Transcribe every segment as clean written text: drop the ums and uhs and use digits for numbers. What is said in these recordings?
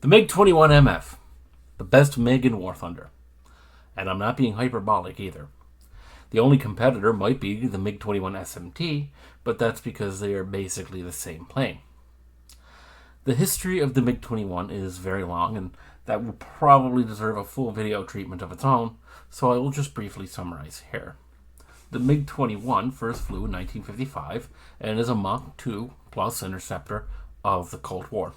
The MiG-21MF, the best MiG in War Thunder. And I'm not being hyperbolic either. The only competitor might be the MiG-21 SMT, but that's because they are basically the same plane. The history of the MiG-21 is very long, and that will probably deserve a full video treatment of its own, so I will just briefly summarize here. The MiG-21 first flew in 1955 and is a Mach 2 plus interceptor of the Cold War.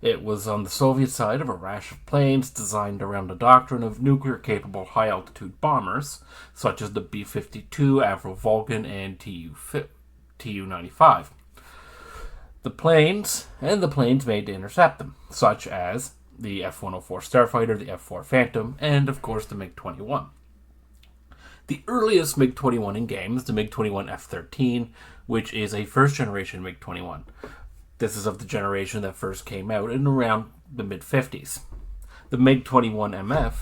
It was on the Soviet side of a rash of planes designed around a doctrine of nuclear-capable high-altitude bombers, such as the B-52, Avro Vulcan, and Tu-95. The planes made to intercept them, such as the F-104 Starfighter, the F-4 Phantom, and of course the MiG-21. The earliest MiG-21 in game is the MiG-21 F-13, which is a first-generation MiG-21. This is of the generation that first came out in around the mid-50s. The MiG-21MF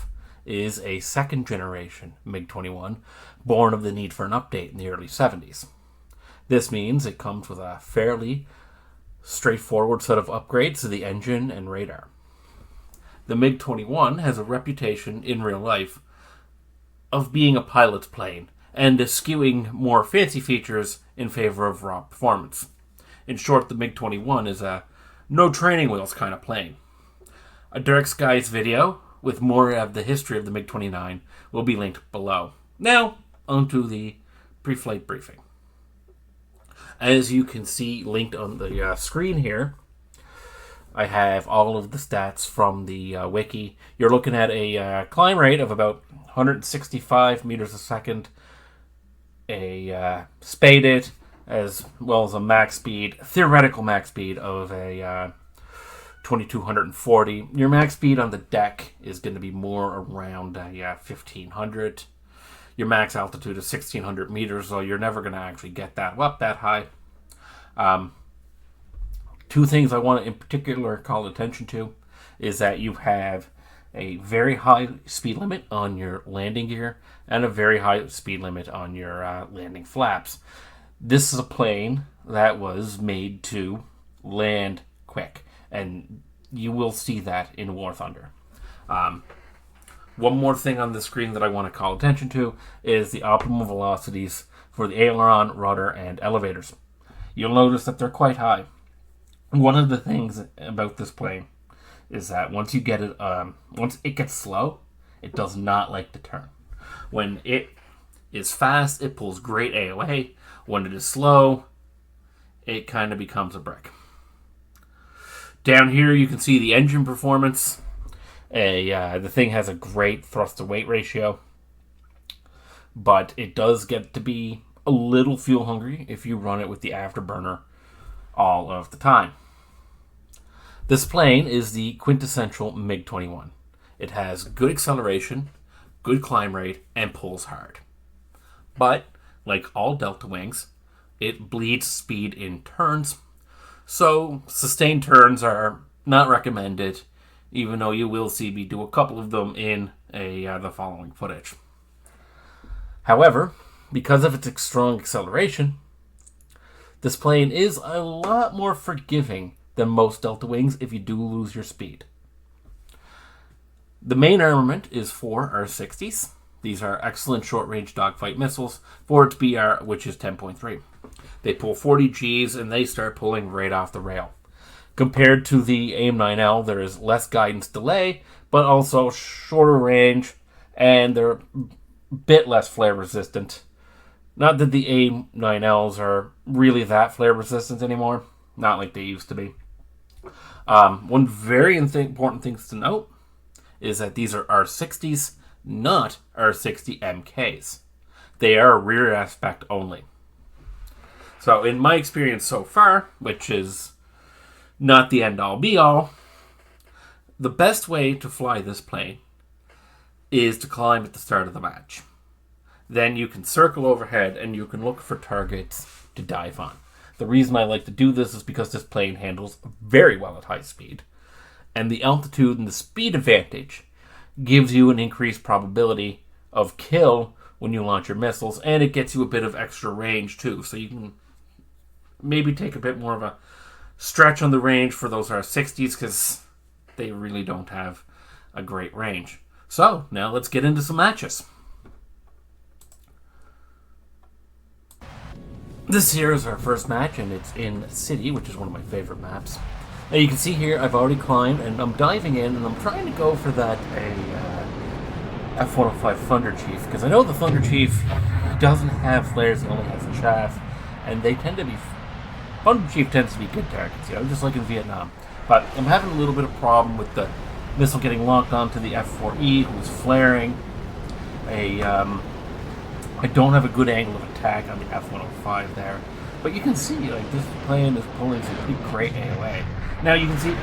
is a second-generation MiG-21, born of the need for an update in the early 70s. This means it comes with a fairly straightforward set of upgrades to the engine and radar. The MiG-21 has a reputation in real life of being a pilot's plane and eschewing more fancy features in favor of raw performance. In short, the MiG-21 is a no training wheels kind of plane. A Dark Skies video with more of the history of the MiG-29 will be linked below. Now, onto the pre-flight briefing. As you can see linked on the screen here, I have all of the stats from the wiki. You're looking at a climb rate of about 165 meters a second, a spaded, as well as a max speed, theoretical max speed of a 2240. Your max speed on the deck is going to be more around 1500. Your max altitude is 1600 meters, so you're never going to actually get that up that high. Two things I want to in particular call attention to is that you have a very high speed limit on your landing gear and a very high speed limit on your landing flaps. This is a plane that was made to land quick, and you will see that in War Thunder. One more thing on the screen that I want to call attention to is the optimal velocities for the aileron, rudder, and elevators. You'll notice that they're quite high. One of the things about this plane is that once it gets slow, it does not like to turn. When it is fast, it pulls great AOA. When it is slow, it kind of becomes a brick. Down here, you can see the engine performance. The thing has a great thrust-to-weight ratio, but it does get to be a little fuel hungry if you run it with the afterburner all of the time. This plane is the quintessential MiG-21. It has good acceleration, good climb rate, and pulls hard. But, like all Delta Wings, it bleeds speed in turns, so sustained turns are not recommended, even though you will see me do a couple of them in the following footage. However, because of its strong acceleration, this plane is a lot more forgiving than most Delta Wings if you do lose your speed. The main armament is 4 R-60s. These are excellent short-range dogfight missiles for its BR, which is 10.3. They pull 40 Gs, and they start pulling right off the rail. Compared to the AIM-9L, there is less guidance delay, but also shorter range, and they're a bit less flare-resistant. Not that the AIM-9Ls are really that flare-resistant anymore. Not like they used to be. One very important thing to note is that these are R-60s, not R-60 MKs. They are rear aspect only. So in my experience so far, which is not the end-all be-all, the best way to fly this plane is to climb at the start of the match. Then you can circle overhead and you can look for targets to dive on. The reason I like to do this is because this plane handles very well at high speed, and the altitude and the speed advantage gives you an increased probability of kill when you launch your missiles, and it gets you a bit of extra range too, so you can maybe take a bit more of a stretch on the range for those R-60s, because they really don't have a great range. So, now let's get into some matches. This here is our first match, and it's in City, which is one of my favorite maps. Now you can see here, I've already climbed, and I'm diving in, and I'm trying to go for that F-105 Thunder Chief, because I know the Thunder Chief doesn't have flares, he only has chaff, and they tend to be... Thunder Chief tends to be good targets, just like in Vietnam. But I'm having a little bit of problem with the missile getting locked onto the F-4E, who's flaring. I don't have a good angle of attack on the F-105 there. But you can see, like, this plane is pulling some pretty great AOA. Now you can see,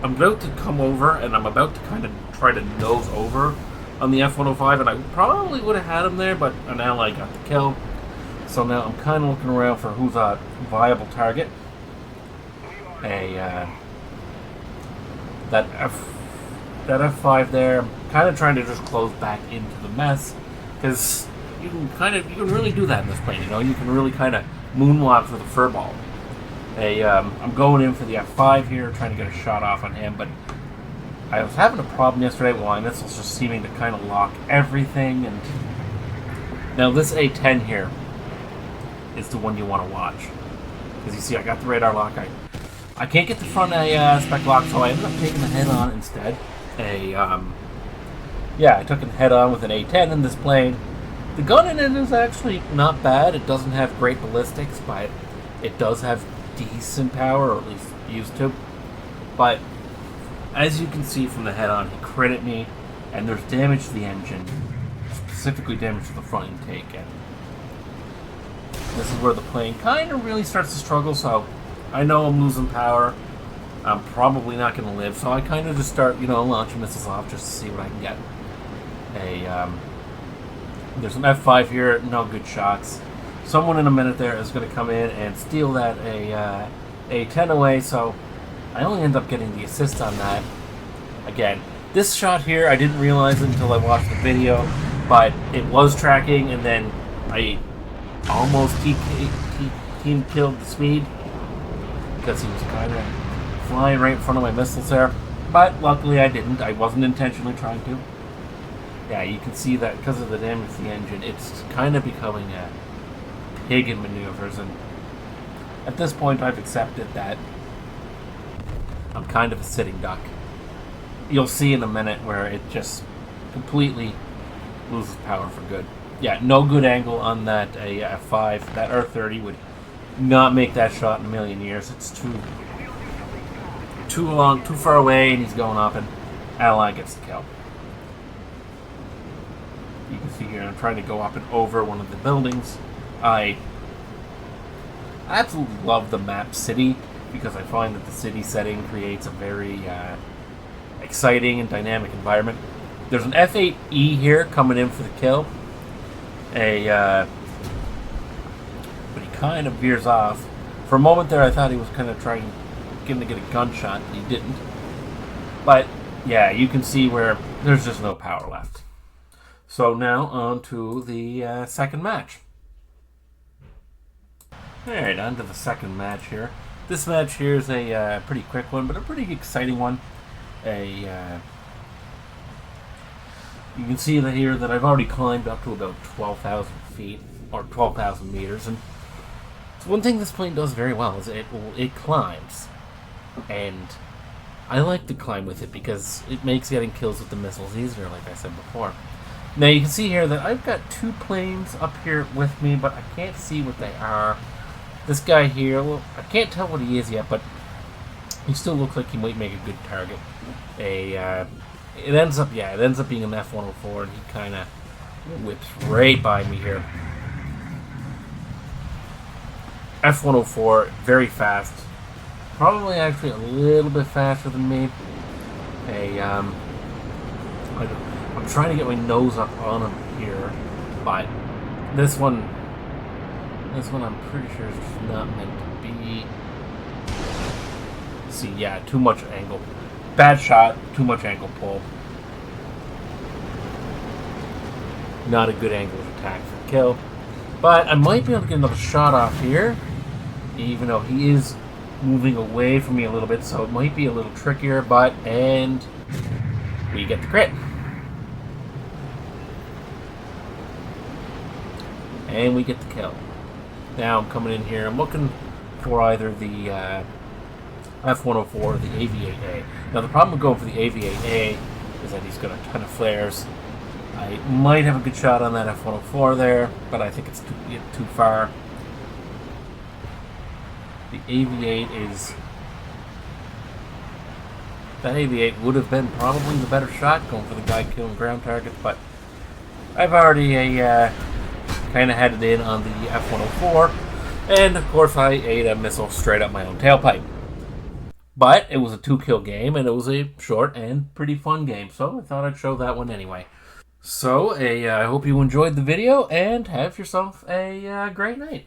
I'm about to come over, and I'm about to kind of try to nose over on the F-105, and I probably would have had him there, but an ally got the kill. So now I'm kind of looking around for who's a viable target. That F5 there, I'm kind of trying to just close back into the mess, because you can really do that in this plane. You can really kind of moonwalk with a fur ball. I'm going in for the F5 here, trying to get a shot off on him, but I was having a problem yesterday with my missiles just seeming to kind of lock everything. And now this A10 here is the one you want to watch, because you see I got the radar lock. I can't get the front spec lock, so I ended up taking the head on instead. I took it head on with an A10 in this plane. The gun in it is actually not bad. It doesn't have great ballistics, but it does have decent power, or at least used to. But as you can see from the head on, he critted me, and there's damage to the engine, specifically damage to the front intake. And this is where the plane kind of really starts to struggle, so I know I'm losing power. I'm probably not going to live, so I kind of just start, launching missiles off just to see what I can get. There's an F5 here, no good shots. Someone in a minute there is going to come in and steal that A10 away, so I only end up getting the assist on that. Again, this shot here, I didn't realize it until I watched the video, but it was tracking, and then I almost team killed the speed, because he was kind of flying right in front of my missiles there. But luckily I didn't. I wasn't intentionally trying to. Yeah, you can see that because of the damage to the engine, it's kind of becoming a pig in maneuvers, and at this point I've accepted that I'm kind of a sitting duck. You'll see in a minute where it just completely loses power for good. Yeah, no good angle on that F5. That R30 would not make that shot in a million years. It's too long, too far away, and he's going up, and ally gets the kill. You can see here I'm trying to go up and over one of the buildings. I absolutely love the map City, because I find that the city setting creates a very exciting and dynamic environment. There's an F8E here coming in for the kill. But he kind of veers off. For a moment there I thought he was kind of trying to get a gunshot, and he didn't. But yeah, you can see where there's just no power left. So now on to the second match. Alright, on to the second match here. This match here is a pretty quick one, but a pretty exciting one. You can see that here that I've already climbed up to about 12,000 feet, or 12,000 meters, and one thing this plane does very well is it climbs, and I like to climb with it because it makes getting kills with the missiles easier, like I said before. Now you can see here that I've got two planes up here with me, but I can't see what they are. This guy here, well, I can't tell what he is yet, but he still looks like he might make a good target. It ends up being an F-104, and he kind of whips right by me here. F-104, very fast. Probably actually a little bit faster than me. I'm trying to get my nose up on him here, but this one I'm pretty sure is just not meant to be. See, yeah, too much angle. Bad shot, too much angle pull. Not a good angle of attack for kill. But I might be able to get another shot off here, even though he is moving away from me a little bit, so it might be a little trickier, and we get the crit. And we get the kill. Now I'm coming in here, I'm looking for either the F-104 or the AV-8A. Now the problem with going for the AV-8A is that he's got a ton of flares. I might have a good shot on that F-104 there, but I think it's too far. The AV-8 is... That AV-8 would have been probably the better shot, going for the guy killing ground targets, but I've already kind of had it in on the F-104, and of course I ate a missile straight up my own tailpipe. But it was a 2-kill game, and it was a short and pretty fun game, so I thought I'd show that one anyway. So, I hope you enjoyed the video, and have yourself a great night.